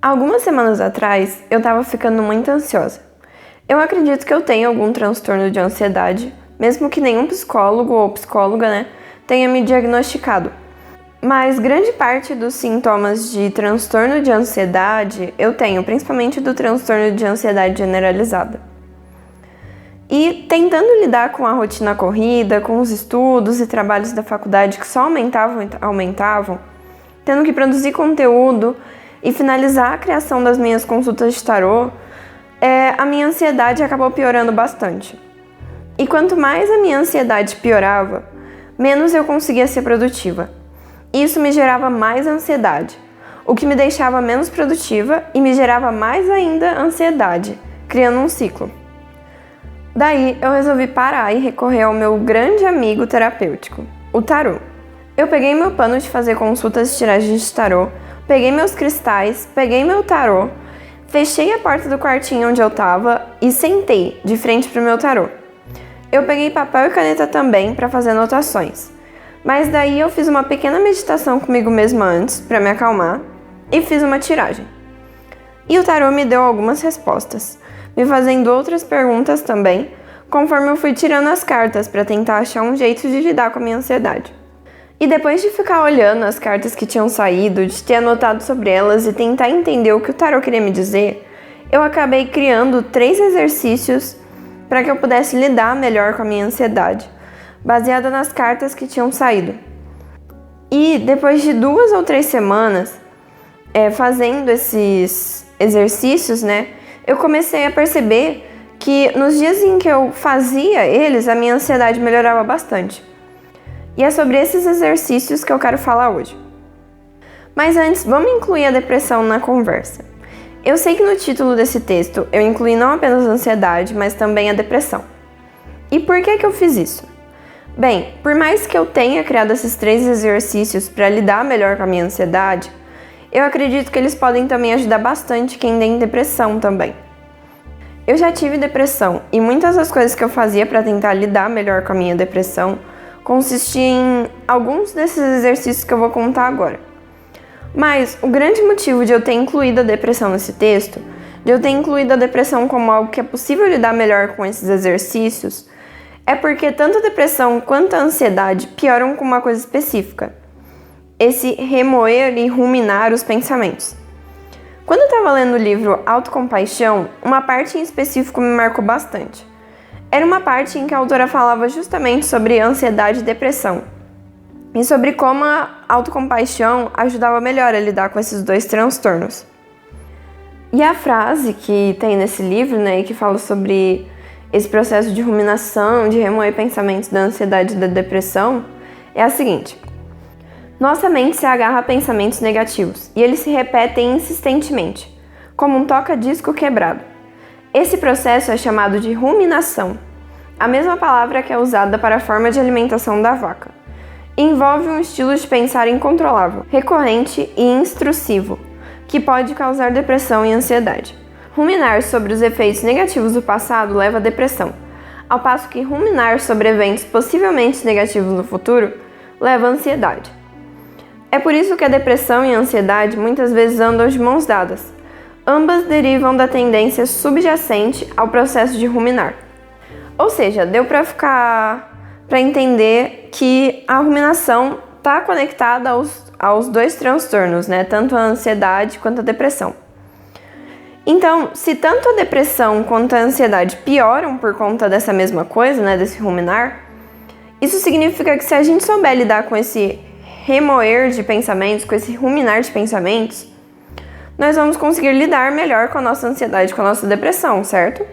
Algumas semanas atrás, eu estava ficando muito ansiosa. Eu acredito que eu tenho algum transtorno de ansiedade, mesmo que nenhum psicólogo ou psicóloga, tenha me diagnosticado. Mas grande parte dos sintomas de transtorno de ansiedade eu tenho, principalmente do transtorno de ansiedade generalizada. E tentando lidar com a rotina corrida, com os estudos e trabalhos da faculdade que só aumentavam, tendo que produzir conteúdo e finalizar a criação das minhas consultas de tarô, a minha ansiedade acabou piorando bastante. E quanto mais a minha ansiedade piorava, menos eu conseguia ser produtiva. Isso me gerava mais ansiedade, o que me deixava menos produtiva e me gerava mais ainda ansiedade, criando um ciclo. Daí eu resolvi parar e recorrer ao meu grande amigo terapêutico, o tarô. Eu peguei meu pano de fazer consultas de tiragens de tarô, peguei meus cristais, peguei meu tarô, fechei a porta do quartinho onde eu tava e sentei de frente pro meu tarô. Eu peguei papel e caneta também para fazer anotações. Mas daí eu fiz uma pequena meditação comigo mesma antes, para me acalmar, e fiz uma tiragem. E o tarô me deu algumas respostas, me fazendo outras perguntas também, conforme eu fui tirando as cartas para tentar achar um jeito de lidar com a minha ansiedade. E depois de ficar olhando as cartas que tinham saído, de ter anotado sobre elas e tentar entender o que o tarô queria me dizer, eu acabei criando 3 exercícios para que eu pudesse lidar melhor com a minha ansiedade, baseada nas cartas que tinham saído. E depois de 2 ou 3 semanas fazendo esses exercícios, eu comecei a perceber que nos dias em que eu fazia eles, a minha ansiedade melhorava bastante. E é sobre esses exercícios que eu quero falar hoje. Mas antes, vamos incluir a depressão na conversa. Eu sei que no título desse texto eu incluí não apenas a ansiedade, mas também a depressão. E por que eu fiz isso? Bem, por mais que eu tenha criado esses 3 exercícios para lidar melhor com a minha ansiedade, eu acredito que eles podem também ajudar bastante quem tem depressão também. Eu já tive depressão e muitas das coisas que eu fazia para tentar lidar melhor com a minha depressão consistia em alguns desses exercícios que eu vou contar agora. Mas o grande motivo de eu ter incluído a depressão nesse texto, de eu ter incluído a depressão como algo que é possível lidar melhor com esses exercícios, é porque tanto a depressão quanto a ansiedade pioram com uma coisa específica: esse remoer e ruminar os pensamentos. Quando eu estava lendo o livro Autocompaixão, uma parte em específico me marcou bastante. Era uma parte em que a autora falava justamente sobre ansiedade e depressão, e sobre como a autocompaixão ajudava melhor a lidar com esses 2 transtornos. E a frase que tem nesse livro, e que fala sobre esse processo de ruminação, de remoer pensamentos da ansiedade e da depressão, é a seguinte: nossa mente se agarra a pensamentos negativos e eles se repetem insistentemente, como um toca-disco quebrado. Esse processo é chamado de ruminação, a mesma palavra que é usada para a forma de alimentação da vaca. Envolve um estilo de pensar incontrolável, recorrente e intrusivo, que pode causar depressão e ansiedade. Ruminar sobre os efeitos negativos do passado leva à depressão, ao passo que ruminar sobre eventos possivelmente negativos no futuro leva à ansiedade. É por isso que a depressão e a ansiedade muitas vezes andam de mãos dadas. Ambas derivam da tendência subjacente ao processo de ruminar. Ou seja, deu para entender que a ruminação está conectada aos 2 transtornos, tanto a ansiedade quanto a depressão. Então, se tanto a depressão quanto a ansiedade pioram por conta dessa mesma coisa, desse ruminar, isso significa que se a gente souber lidar com esse remoer de pensamentos, com esse ruminar de pensamentos, nós vamos conseguir lidar melhor com a nossa ansiedade, com a nossa depressão, certo?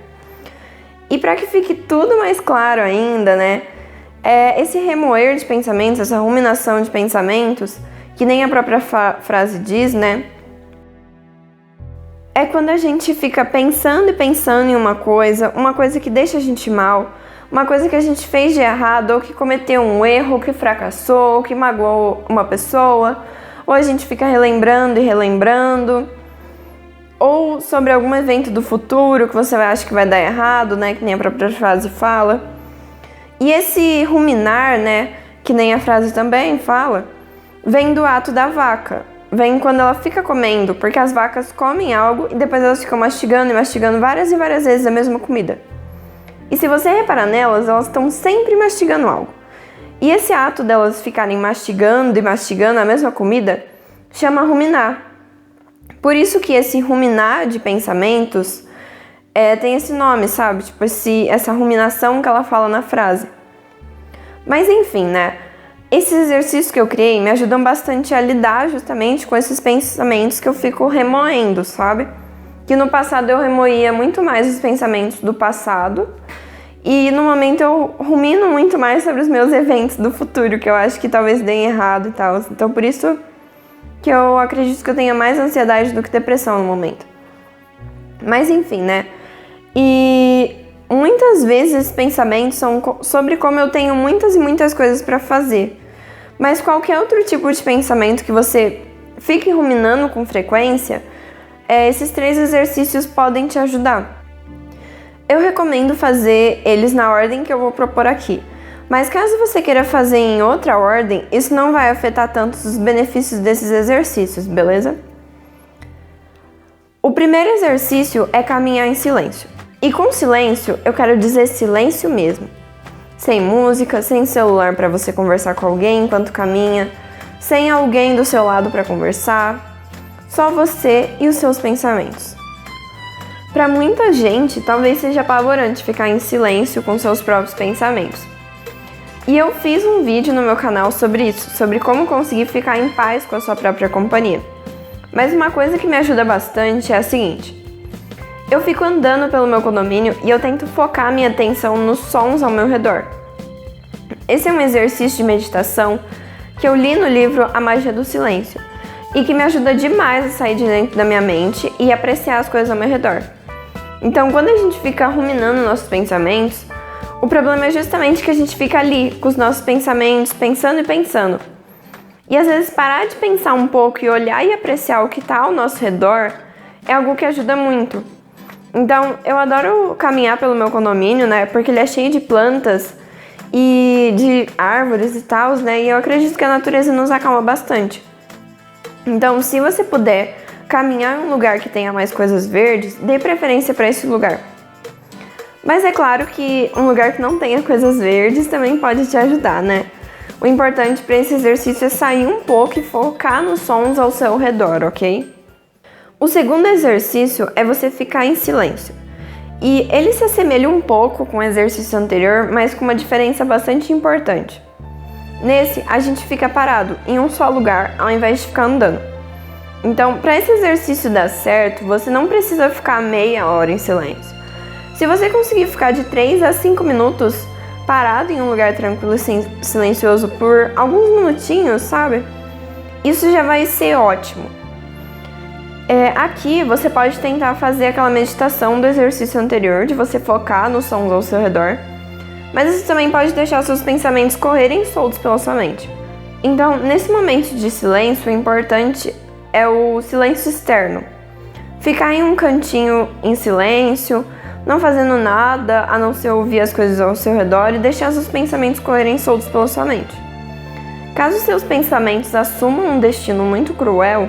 E para que fique tudo mais claro ainda, esse remoer de pensamentos, essa ruminação de pensamentos, que nem a própria frase diz, é quando a gente fica pensando e pensando em uma coisa que deixa a gente mal, uma coisa que a gente fez de errado, ou que cometeu um erro, ou que fracassou, ou que magoou uma pessoa, ou a gente fica relembrando e relembrando, ou sobre algum evento do futuro que você acha que vai dar errado, que nem a própria frase fala. E esse ruminar, que nem a frase também fala, vem do ato da vaca, vem quando ela fica comendo, porque as vacas comem algo e depois elas ficam mastigando e mastigando várias e várias vezes a mesma comida. E se você reparar nelas, elas estão sempre mastigando algo. E esse ato delas ficarem mastigando e mastigando a mesma comida chama ruminar. Por isso que esse ruminar de pensamentos tem esse nome, sabe? Tipo, essa ruminação que ela fala na frase. Mas enfim, né? Esses exercícios que eu criei me ajudam bastante a lidar justamente com esses pensamentos que eu fico remoendo, sabe? Que no passado eu remoía muito mais os pensamentos do passado e no momento eu rumino muito mais sobre os meus eventos do futuro, que eu acho que talvez deem errado e tal. Então por isso que eu acredito que eu tenha mais ansiedade do que depressão no momento. Mas enfim, né? E muitas vezes esses pensamentos são sobre como eu tenho muitas e muitas coisas para fazer. Mas qualquer outro tipo de pensamento que você fique ruminando com frequência, esses 3 exercícios podem te ajudar. Eu recomendo fazer eles na ordem que eu vou propor aqui. Mas caso você queira fazer em outra ordem, isso não vai afetar tanto os benefícios desses exercícios, beleza? O primeiro exercício é caminhar em silêncio. E com silêncio, eu quero dizer silêncio mesmo. Sem música, sem celular para você conversar com alguém enquanto caminha, sem alguém do seu lado para conversar, só você e os seus pensamentos. Para muita gente, talvez seja apavorante ficar em silêncio com seus próprios pensamentos. E eu fiz um vídeo no meu canal sobre isso, sobre como conseguir ficar em paz com a sua própria companhia. Mas uma coisa que me ajuda bastante é a seguinte: eu fico andando pelo meu condomínio e eu tento focar minha atenção nos sons ao meu redor. Esse é um exercício de meditação que eu li no livro A Magia do Silêncio e que me ajuda demais a sair de dentro da minha mente e apreciar as coisas ao meu redor. Então, quando a gente fica ruminando nossos pensamentos, o problema é justamente que a gente fica ali com os nossos pensamentos, pensando e pensando. E às vezes parar de pensar um pouco e olhar e apreciar o que está ao nosso redor é algo que ajuda muito. Então, eu adoro caminhar pelo meu condomínio, né? Porque ele é cheio de plantas e de árvores e tal, né? E eu acredito que a natureza nos acalma bastante. Então, se você puder caminhar em um lugar que tenha mais coisas verdes, dê preferência para esse lugar. Mas é claro que um lugar que não tenha coisas verdes também pode te ajudar, né? O importante para esse exercício é sair um pouco e focar nos sons ao seu redor, ok? O segundo exercício é você ficar em silêncio. E ele se assemelha um pouco com o exercício anterior, mas com uma diferença bastante importante. Nesse, a gente fica parado em um só lugar, ao invés de ficar andando. Então, para esse exercício dar certo, você não precisa ficar meia hora em silêncio. Se você conseguir ficar de 3 a 5 minutos parado em um lugar tranquilo e silencioso por alguns minutinhos, sabe? Isso já vai ser ótimo. Aqui você pode tentar fazer aquela meditação do exercício anterior, de você focar nos sons ao seu redor, mas você também pode deixar seus pensamentos correrem soltos pela sua mente. Então, nesse momento de silêncio, o importante é o silêncio externo. Ficar em um cantinho em silêncio, não fazendo nada a não ser ouvir as coisas ao seu redor e deixar seus pensamentos correrem soltos pela sua mente. Caso seus pensamentos assumam um destino muito cruel,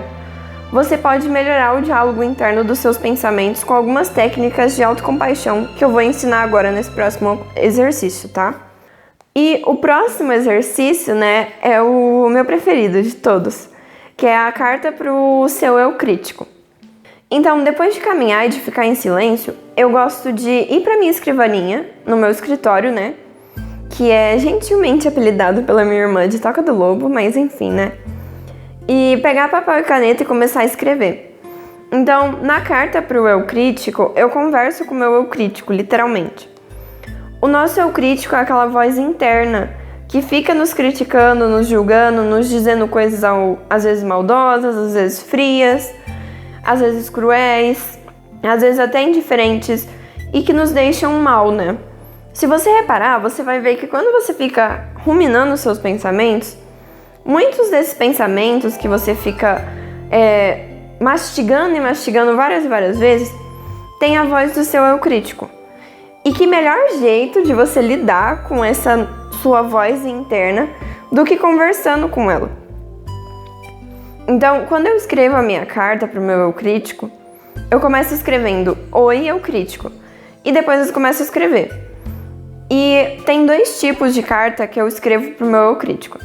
você pode melhorar o diálogo interno dos seus pensamentos com algumas técnicas de autocompaixão que eu vou ensinar agora nesse próximo exercício, tá? E o próximo exercício, né, é o meu preferido de todos, que é a carta pro seu eu crítico. Então, depois de caminhar e de ficar em silêncio, eu gosto de ir pra minha escrivaninha, no meu escritório, né, que é gentilmente apelidado pela minha irmã de Toca do Lobo, mas enfim, né, e pegar papel e caneta e começar a escrever. Então, na carta pro eu crítico, eu converso com o meu eu crítico, literalmente. O nosso eu crítico é aquela voz interna que fica nos criticando, nos julgando, nos dizendo coisas às vezes maldosas, às vezes frias, às vezes cruéis, às vezes até indiferentes e que nos deixam mal, né? Se você reparar, você vai ver que quando você fica ruminando os seus pensamentos, muitos desses pensamentos que você fica mastigando e mastigando várias e várias vezes, tem a voz do seu eu crítico. E que melhor jeito de você lidar com essa sua voz interna do que conversando com ela. Então, quando eu escrevo a minha carta para o meu eu crítico, eu começo escrevendo Oi, eu crítico, e depois eu começo a escrever. E tem 2 tipos de carta que eu escrevo para o meu eu crítico.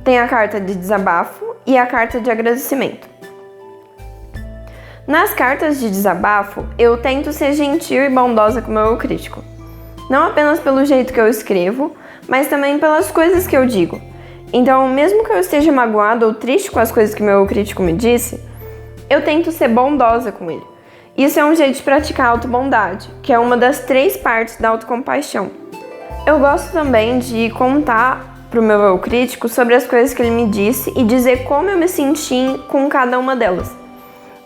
Tem a carta de desabafo e a carta de agradecimento. Nas cartas de desabafo, eu tento ser gentil e bondosa com o meu eu crítico. Não apenas pelo jeito que eu escrevo, mas também pelas coisas que eu digo. Então, mesmo que eu esteja magoada ou triste com as coisas que meu eu crítico me disse, eu tento ser bondosa com ele. Isso é um jeito de praticar a autobondade, que é uma das 3 partes da autocompaixão. Eu gosto também de contar pro meu eu crítico sobre as coisas que ele me disse e dizer como eu me senti com cada uma delas.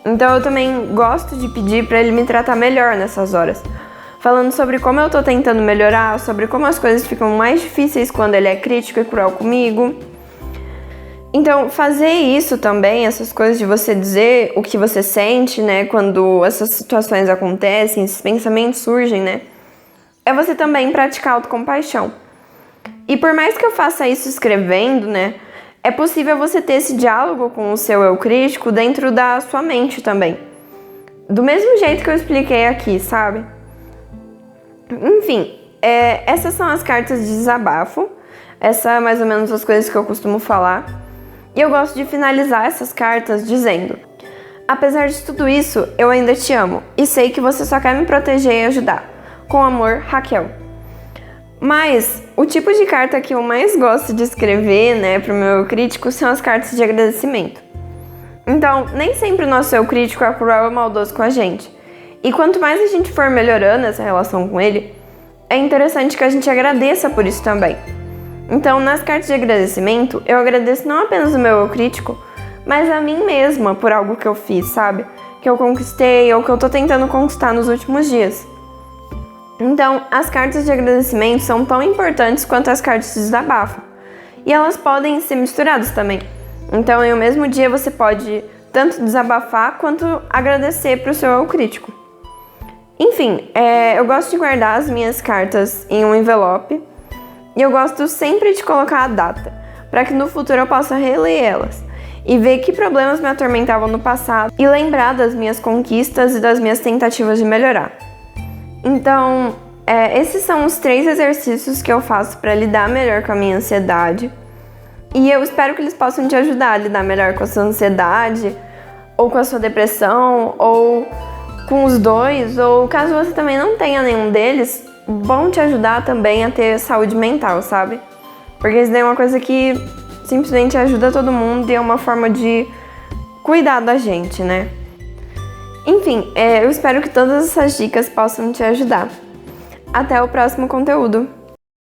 Então eu também gosto de pedir para ele me tratar melhor nessas horas, falando sobre como eu tô tentando melhorar, sobre como as coisas ficam mais difíceis quando ele é crítico e cruel comigo. Então, fazer isso também, essas coisas de você dizer o que você sente, né, quando essas situações acontecem, esses pensamentos surgem, né, é você também praticar autocompaixão. E por mais que eu faça isso escrevendo, né, é possível você ter esse diálogo com o seu eu crítico dentro da sua mente também. Do mesmo jeito que eu expliquei aqui, sabe? Enfim, essas são as cartas de desabafo. Essa é mais ou menos as coisas que eu costumo falar. E eu gosto de finalizar essas cartas dizendo: apesar de tudo isso, eu ainda te amo e sei que você só quer me proteger e ajudar. Com amor, Raquel. Mas o tipo de carta que eu mais gosto de escrever, né, pro meu eu crítico são as cartas de agradecimento. Então, nem sempre o nosso eu crítico é cruel e maldoso com a gente. E quanto mais a gente for melhorando essa relação com ele, é interessante que a gente agradeça por isso também. Então, nas cartas de agradecimento, eu agradeço não apenas o meu eu crítico, mas a mim mesma por algo que eu fiz, sabe? Que eu conquistei ou que eu tô tentando conquistar nos últimos dias. Então, as cartas de agradecimento são tão importantes quanto as cartas de desabafo. E elas podem ser misturadas também. Então, em um mesmo dia, você pode tanto desabafar quanto agradecer para o seu eu crítico. Enfim, eu gosto de guardar as minhas cartas em um envelope. E eu gosto sempre de colocar a data, para que no futuro eu possa reler elas e ver que problemas me atormentavam no passado e lembrar das minhas conquistas e das minhas tentativas de melhorar. Então, esses são os 3 exercícios que eu faço para lidar melhor com a minha ansiedade. E eu espero que eles possam te ajudar a lidar melhor com a sua ansiedade, ou com a sua depressão, ou com os 2, ou caso você também não tenha nenhum deles, vão te ajudar também a ter saúde mental, sabe? Porque isso daí é uma coisa que simplesmente ajuda todo mundo e é uma forma de cuidar da gente, né? Enfim, eu espero que todas essas dicas possam te ajudar. Até o próximo conteúdo!